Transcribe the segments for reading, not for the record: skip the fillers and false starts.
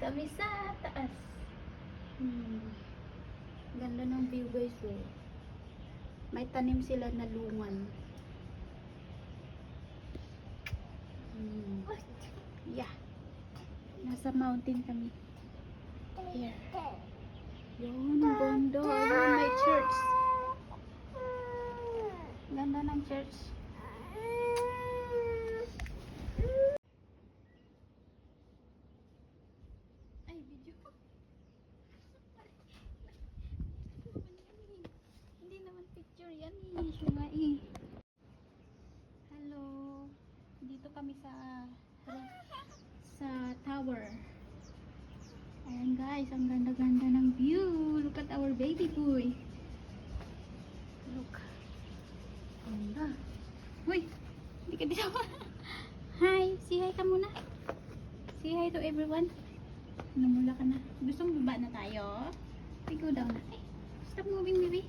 kami sa taas. Ganda ng view guys. Oh. May tanim sila na lungan. Yeah. Nasa mountain kami. Here. Yun, ganda. Yun, may church. Ganda ng church. Ay, video. Hindi naman picture yan eh. Siya nga eh. Hello. Dito kami sa tower. Ayan guys, ang ganda-ganda ng view. Look at our baby boy. Look. Ganda. Uy, hindi ka dito. Hi, say hi ka muna. Say hi to everyone. Namula ka na. Gusto mo baba na tayo? We go down na. Ay, stop moving baby.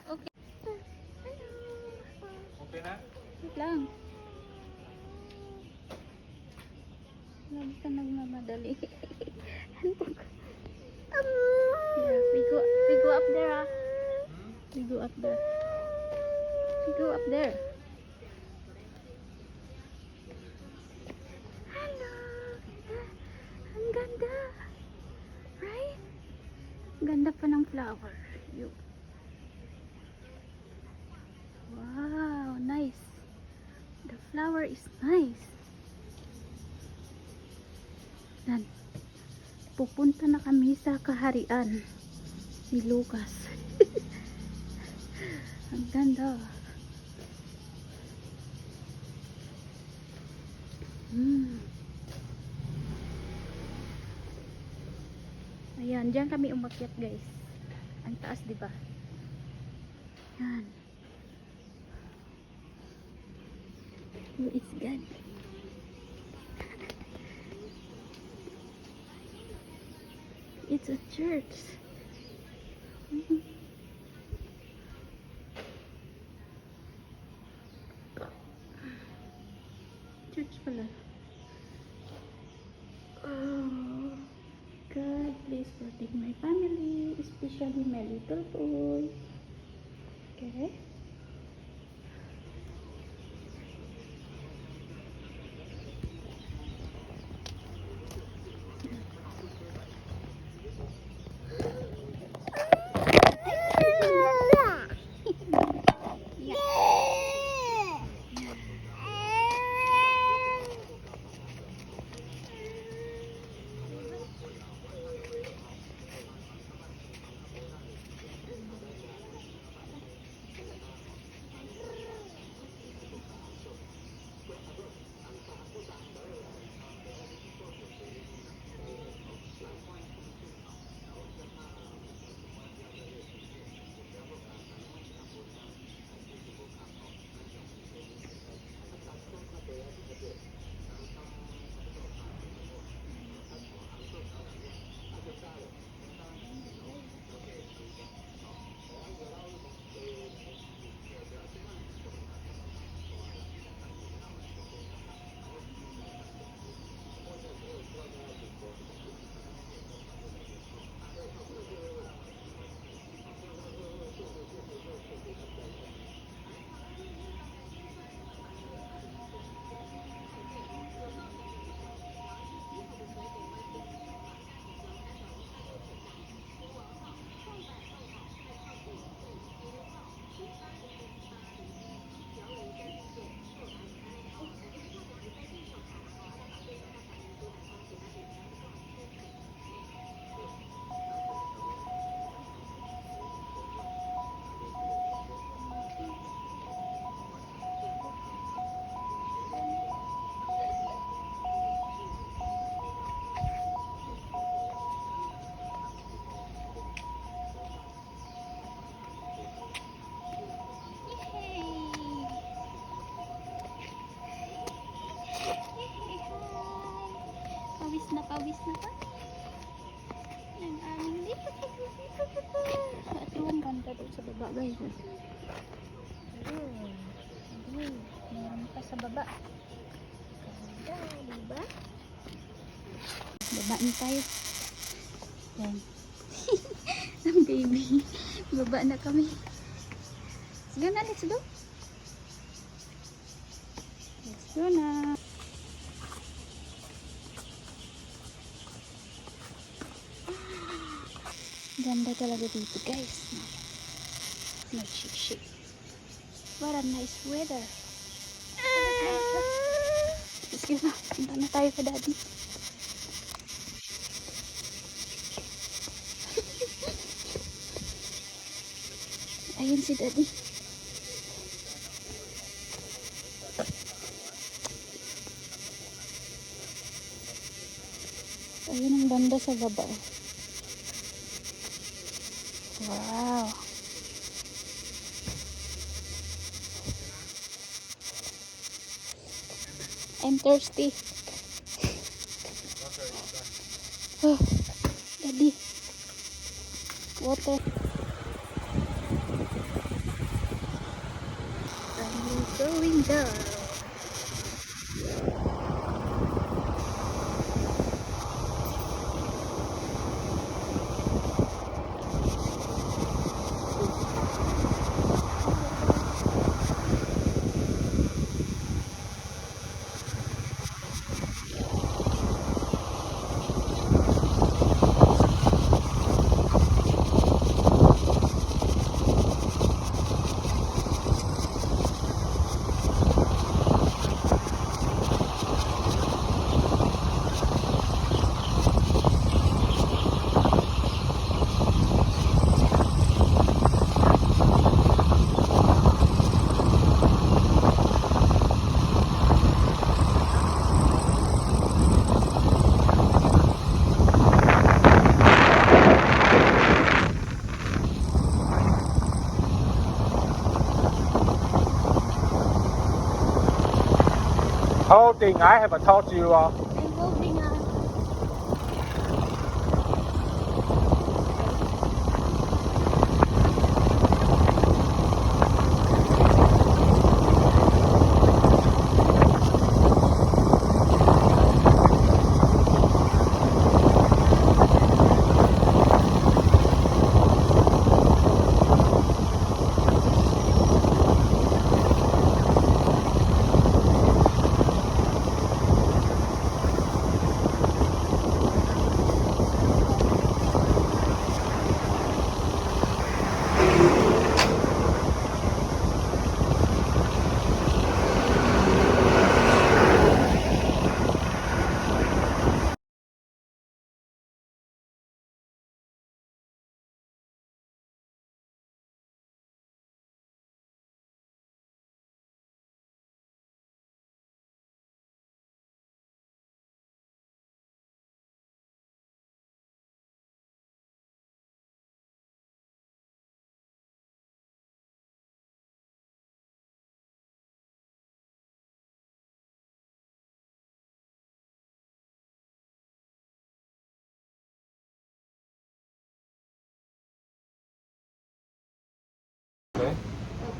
Okay. Okay na? Wait lang. Lagi ka nagmamadali. Antok. Yeah, we go up there ah. We go up there. We go up there. Hello. Ang ganda. Right? Ganda pa ng flower. Yo. Wow, nice. The flower is nice. Yan. Pupunta na kami sa kaharian ni Lucas. Ang ganda. Ayan, diyan kami umakyat guys. Ang taas, di ba? Yan. Who is God? It's a church. Church pala. Oh, God, please protect my family, especially my little boy. Okay? Pawis na pa. Ang aming dito. At yung ganda doon sa baba guys. Meron pa sa baba. Diba? Babaan tayo. Yan. Ang baby. Baba na kami. Sige na, let's go. Let's go na. Ganda talaga dito, guys. Nag-shake. What a nice weather. Let's go na. Punta na tayo sa daddy. Ayun si daddy. Ayun ang banda sa baba. Wow. I'm thirsty. Oh, daddy. Water. I'm going down. Holding, I haven't told you. I'm holding on. Okay.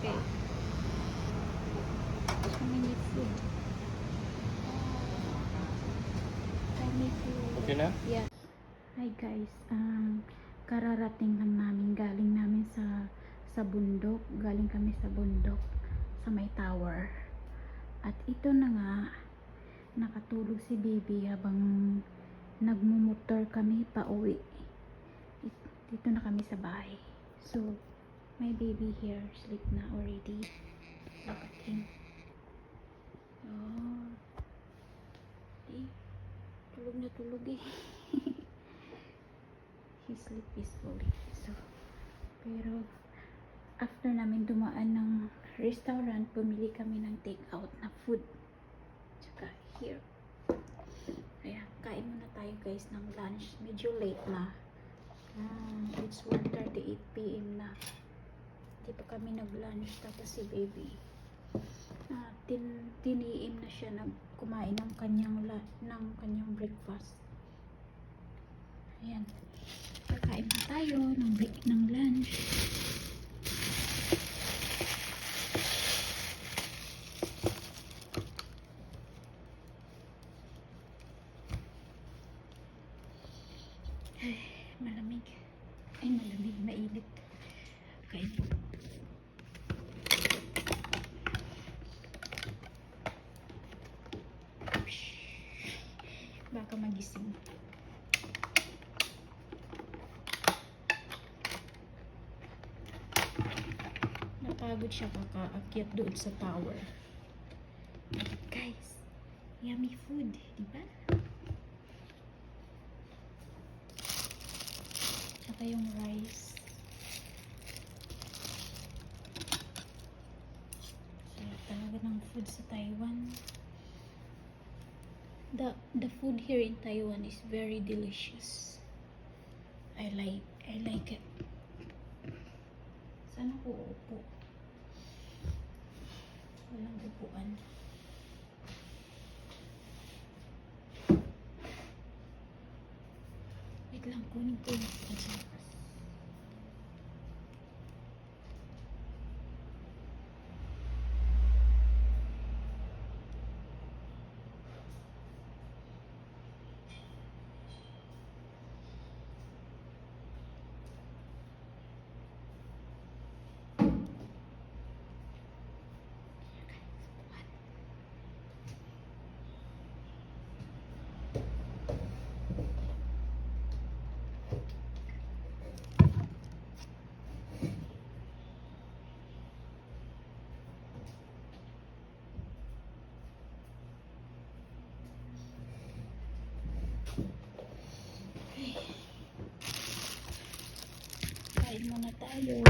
Okay. Family food. Family food. Okay na? Yeah. Hi guys, kararating lang namin, galing namin sa bundok, galing kami sa bundok sa may tower. At ito na nga, nakatulog si baby habang nagmumotor kami pa uwi. Dito na kami sa bahay. So, my baby here, sleep na already. Look at him. Oh. Tulog na tulog eh. He sleep peacefully. So, pero after namin dumaan ng restaurant, bumili kami ng take-out na food. Tsaka here. Ayan, kain muna tayo guys ng lunch. Medyo late na. It's 1:38 PM na. Hindi pa kami nag-lunch. Tapos si baby, tiniim na siya kumain ng kanyang breakfast. Ayan. Kakain na tayo ng lunch. ka magising. Napagod siya kakaakyat doon sa tower. Guys, yummy food, di ba? Tsaka yung rice. Sarap talaga ng food sa Taiwan. The food here in Taiwan is very delicious. I like it. Saan ako uupo? Walang upuan. Wait lang, kunin ko yung pajamas. Kain muna tayo.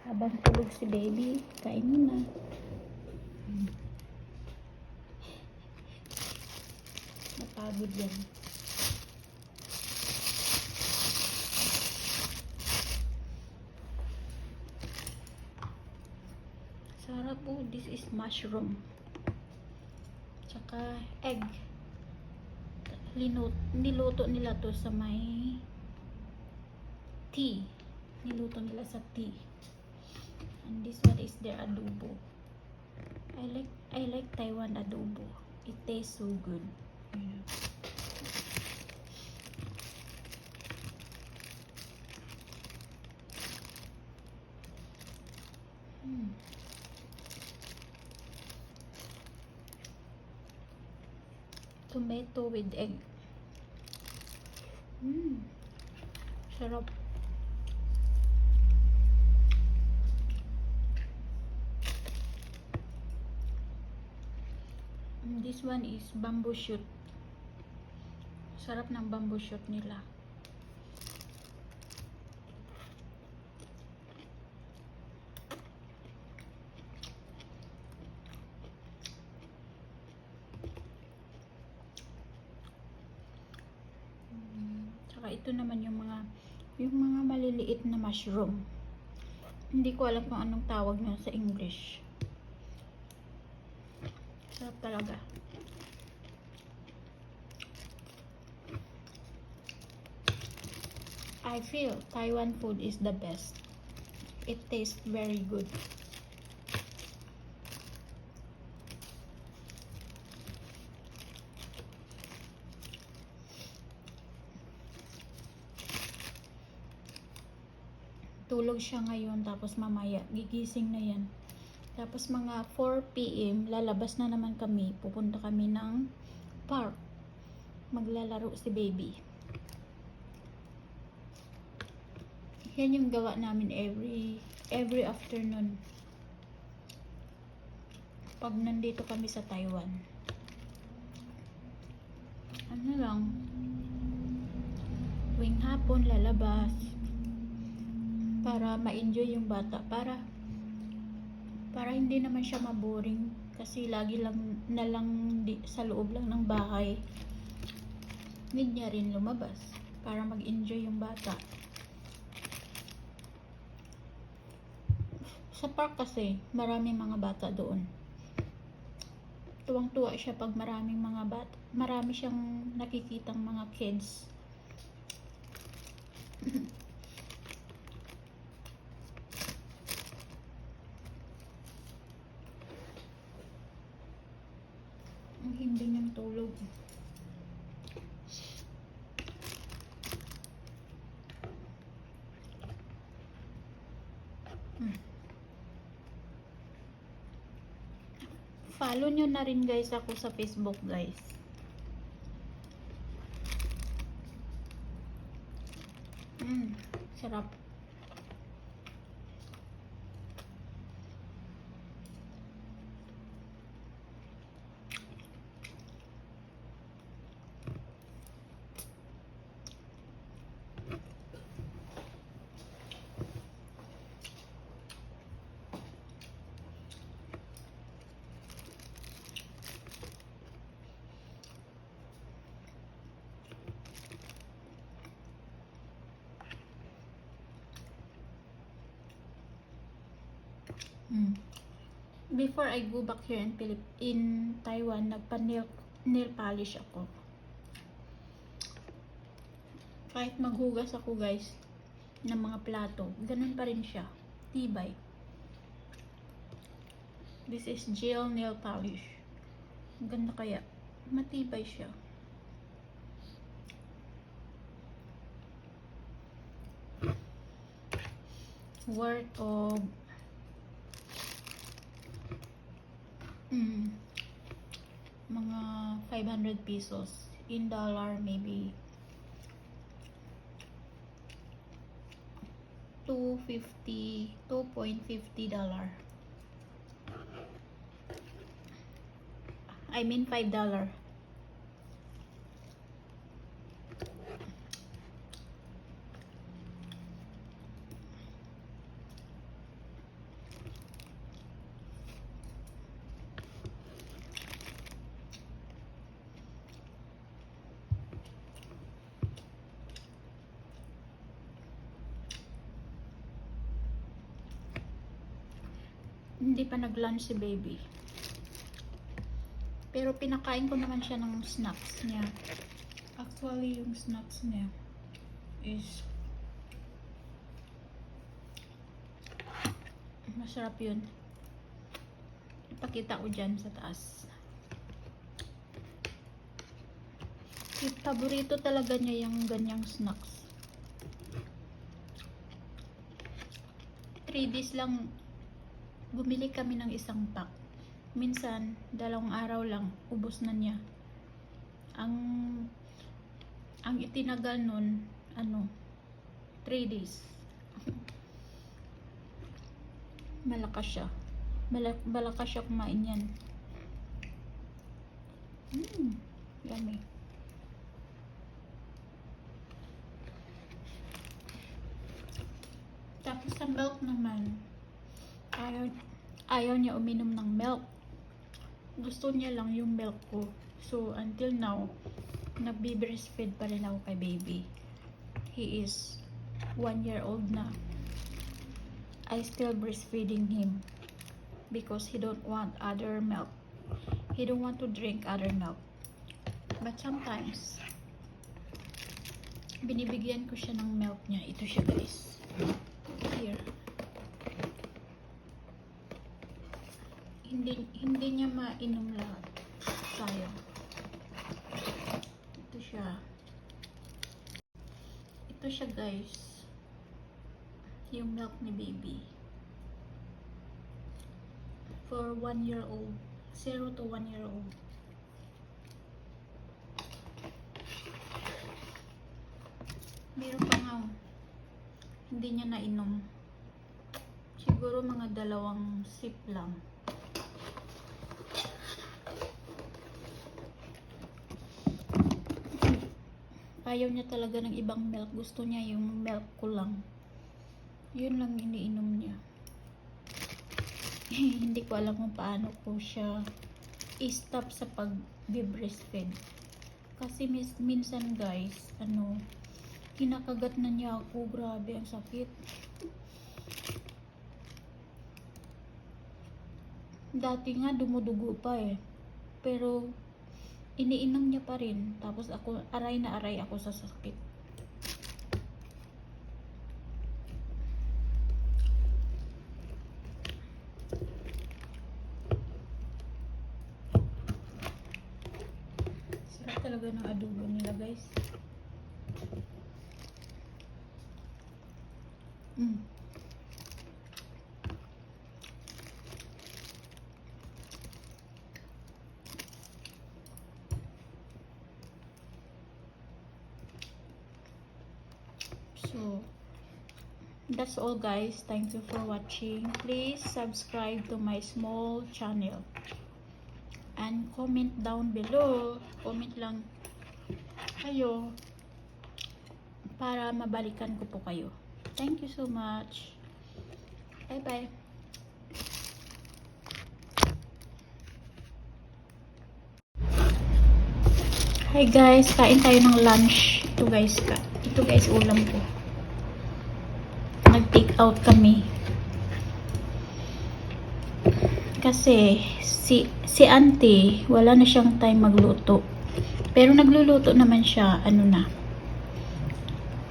Habang tulog si baby, kain muna. Napagod yan. Sarap po. This is mushroom. Tsaka egg. Niluto nila to sa may tea. Niluto nila sa tea. And this one is their adobo. I like Taiwan adobo. It tastes so good. Yeah. Tomato with egg. Sarap. This one is bamboo shoot. Sarap ng bamboo shoot nila. Tsaka ito naman yung mga maliliit na mushroom. Hindi ko alam kung anong tawag niya sa English. Sarap talaga. I feel Taiwan food is the best. It tastes very good. Tulog siya ngayon, tapos mamaya gigising na yan. Tapos mga 4 PM lalabas na naman kami, pupunta kami ng park, maglalaro si baby. Yan yung gawa namin every afternoon pag nandito kami sa Taiwan. Ano lang, tuwing hapon lalabas para ma-enjoy yung bata, para hindi naman siya maboring, kasi lagi lang sa loob lang ng bahay. Need niya rin lumabas para mag-enjoy yung bata. Sa park kasi maraming mga bata doon. Tuwang-tuwa siya pag maraming mga bata, marami siyang nakikitang mga kids. Ang hindi niyang tulog. Follow nyo na rin guys ako sa Facebook guys. Sarap. Before I go back here in Taiwan, nail polish ako. Kahit maghugas ako guys ng mga plato, ganun pa rin siya. Tibay. This is gel nail polish. Ang ganda kaya. Matibay siya. Worth of mga 500 pesos. In dollar, maybe $2.50 $2.50. I mean $5. Hindi pa nag-lunch si baby. Pero pinakain ko naman siya ng snacks niya. Actually, yung snacks niya is masarap yun. Ipakita ko dyan sa taas. Paborito talaga niya yung ganyang snacks. 3 days lang bumili kami ng isang pack. Minsan, 2 araw lang, ubos na niya. Ang itinagal nun, 3 days. Malakas siya. Malakas siya kumain yan. Yummy. Tapos sa milk naman, ayaw niya uminom ng milk. Gusto niya lang yung milk ko. So, until now, nagbe-breastfeed pa rin ako kay baby. He is 1 year old na. I still breastfeeding him because he don't want other milk. He don't want to drink other milk. But sometimes, binibigyan ko siya ng milk niya. Ito siya guys. Here. Hindi niya mainom lahat. Sayang. Ito siya. Ito siya guys. Yung milk ni baby. For 1 year old. 0 to 1 year old. Meron pa nga. Hindi niya nainom. Siguro mga 2 sip lang. Ayaw niya talaga ng ibang milk. Gusto niya yung milk ko lang. Yun lang iniinom niya. Hindi ko alam kung paano ko siya i-stop sa pag-breastfeed. Kasi minsan guys, kinakagat na niya ako. Grabe, ang sakit. Dati nga dumudugo pa eh. Pero iniinom niya pa rin. Tapos ako, aray na aray ako sa sakit. Sarap talaga ng adobo nila guys. So, That's all guys. Thank you for watching. Please subscribe to my small channel. And comment down below. Comment lang kayo para mabalikan ko po kayo. Thank you so much. Bye bye. Hi guys, kain tayo ng lunch. Ito guys ulam ko. Nag-take out kami. Kasi si auntie, wala na siyang time magluto. Pero nagluluto naman siya,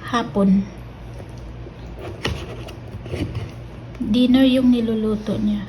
hapon. Dinner yung niluluto niya.